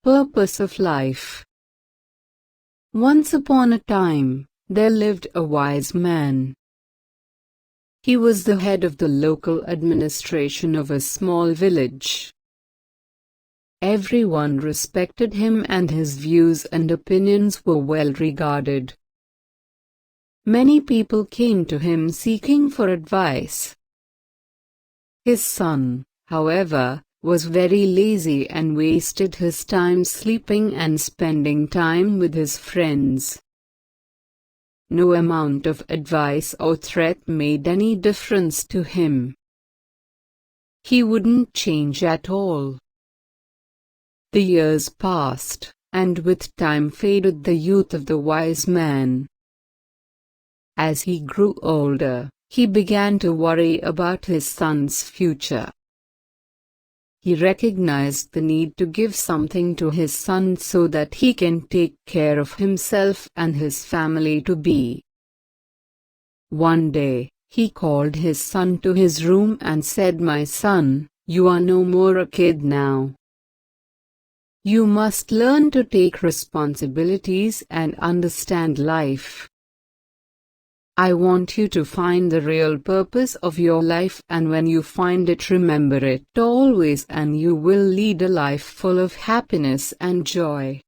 Purpose of life. Once upon a time, there lived a wise man. He was the head of the local administration of a small village. Everyone respected him and his views and opinions were well regarded. Many people came to him seeking for advice. His son, however, was very lazy and wasted his time sleeping and spending time with his friends. No amount of advice or threat made any difference to him. He wouldn't change at all. The years passed, and with time faded the youth of the wise man. As he grew older, he began to worry about his son's future. He recognized the need to give something to his son so that he can take care of himself and his family to be. One day, he called his son to his room and said, "My son, you are no more a kid now. You must learn to take responsibilities and understand life. I want you to find the real purpose of your life, and when you find it, remember it always, and you will lead a life full of happiness and joy."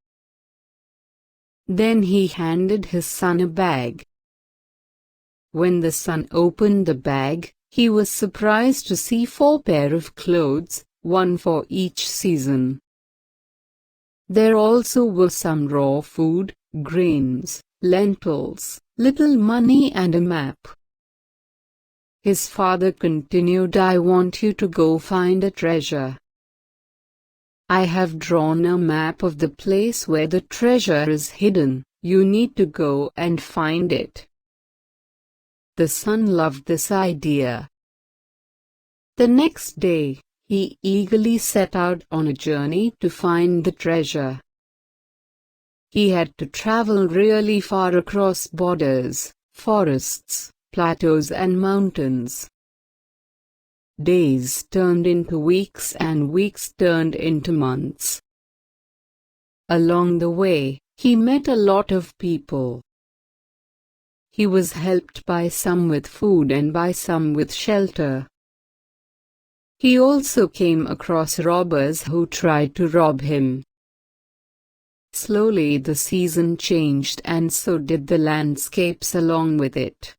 Then he handed his son a bag. When the son opened the bag, he was surprised to see 4 pairs of clothes, one for each season. There also were some raw food, grains, lentils, little money and a map. His father continued, "I want you to go find a treasure. I have drawn a map of the place where the treasure is hidden. You need to go and find it." The son loved this idea. The next day, he eagerly set out on a journey to find the treasure. He had to travel really far across borders, forests, plateaus and mountains. Days turned into weeks and weeks turned into months. Along the way, he met a lot of people. He was helped by some with food and by some with shelter. He also came across robbers who tried to rob him. Slowly the season changed, and so did the landscapes along with it.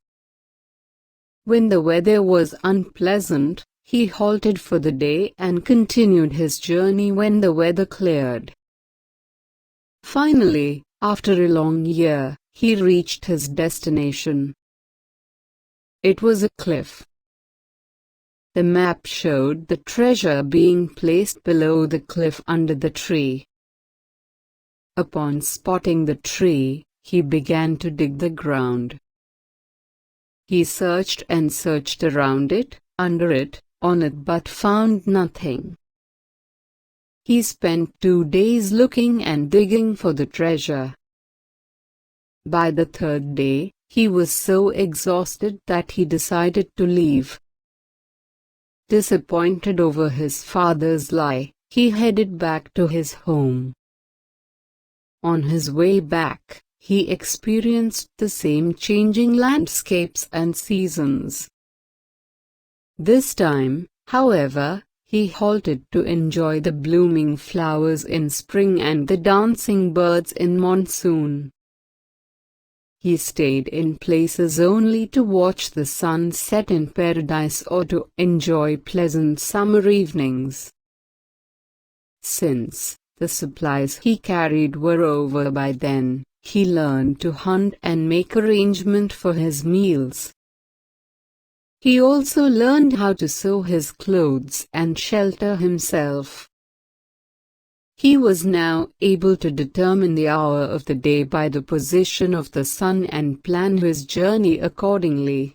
When the weather was unpleasant, he halted for the day and continued his journey when the weather cleared. Finally, after a long year, he reached his destination. It was a cliff. The map showed the treasure being placed below the cliff under the tree. Upon spotting the tree, he began to dig the ground. He searched and searched around it, under it, on it, but found nothing. He spent 2 days looking and digging for the treasure. By the 3rd day, he was so exhausted that he decided to leave. Disappointed over his father's lie, he headed back to his home. On his way back, he experienced the same changing landscapes and seasons. This time, however, he halted to enjoy the blooming flowers in spring and the dancing birds in monsoon. He stayed in places only to watch the sun set in paradise or to enjoy pleasant summer evenings. Since the supplies he carried were over by then, he learned to hunt and make arrangement for his meals. He also learned how to sew his clothes and shelter himself. He was now able to determine the hour of the day by the position of the sun and plan his journey accordingly.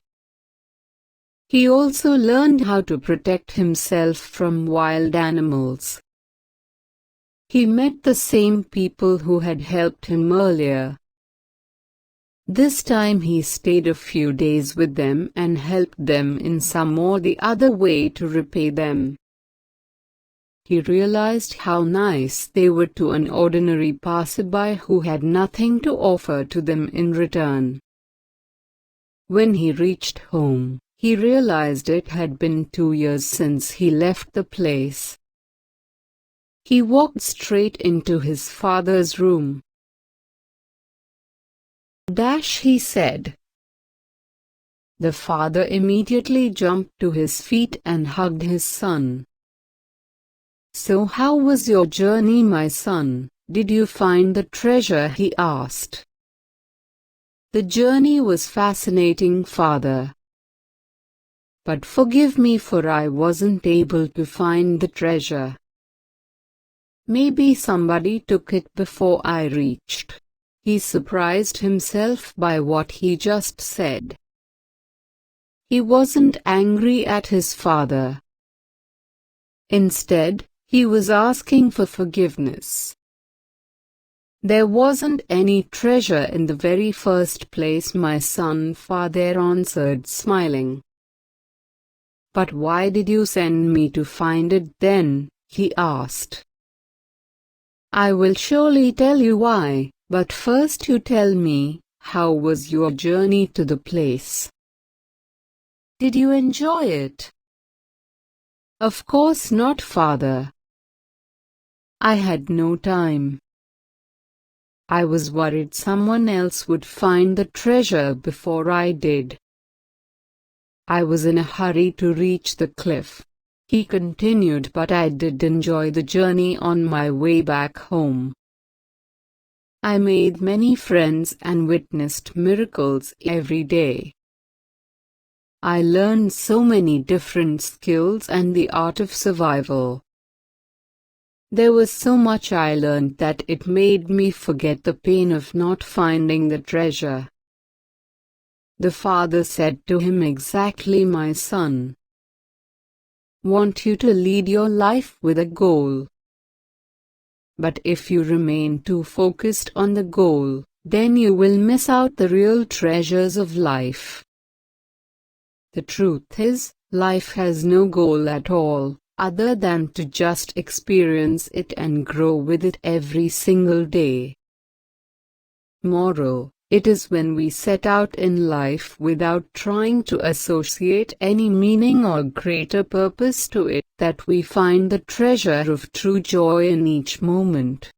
He also learned how to protect himself from wild animals. He met the same people who had helped him earlier. This time he stayed a few days with them and helped them in some or the other way to repay them. he realized how nice they were to an ordinary passerby who had nothing to offer to them in return. When he reached home, he realized it had been 2 years since he left the place. He walked straight into his father's room. "Dash," he said. The father immediately jumped to his feet and hugged his son. "So how was your journey, my son? Did you find the treasure?" he asked. "The journey was fascinating, father. But forgive me, for I wasn't able to find the treasure. Maybe somebody took it before I reached." He surprised himself by what he just said. He wasn't angry at his father. Instead, he was asking for forgiveness. "There wasn't any treasure in the very first place, my son," father answered, smiling. "But why did you send me to find it then?" he asked. "I will surely tell you why, but first you tell me, how was your journey to the place? Did you enjoy it?" "Of course not, father. I had no time. I was worried someone else would find the treasure before I did. I was in a hurry to reach the cliff," he continued, "but I did enjoy the journey on my way back home. I made many friends and witnessed miracles every day. I learned so many different skills and the art of survival. There was so much I learned that it made me forget the pain of not finding the treasure." The father said to him, "Exactly, my son. Want you to lead your life with a goal. But if you remain too focused on the goal, then you will miss out the real treasures of life. The truth is, life has no goal at all, other than to just experience it and grow with it every single day." Moral: it is when we set out in life without trying to associate any meaning or greater purpose to it that we find the treasure of true joy in each moment.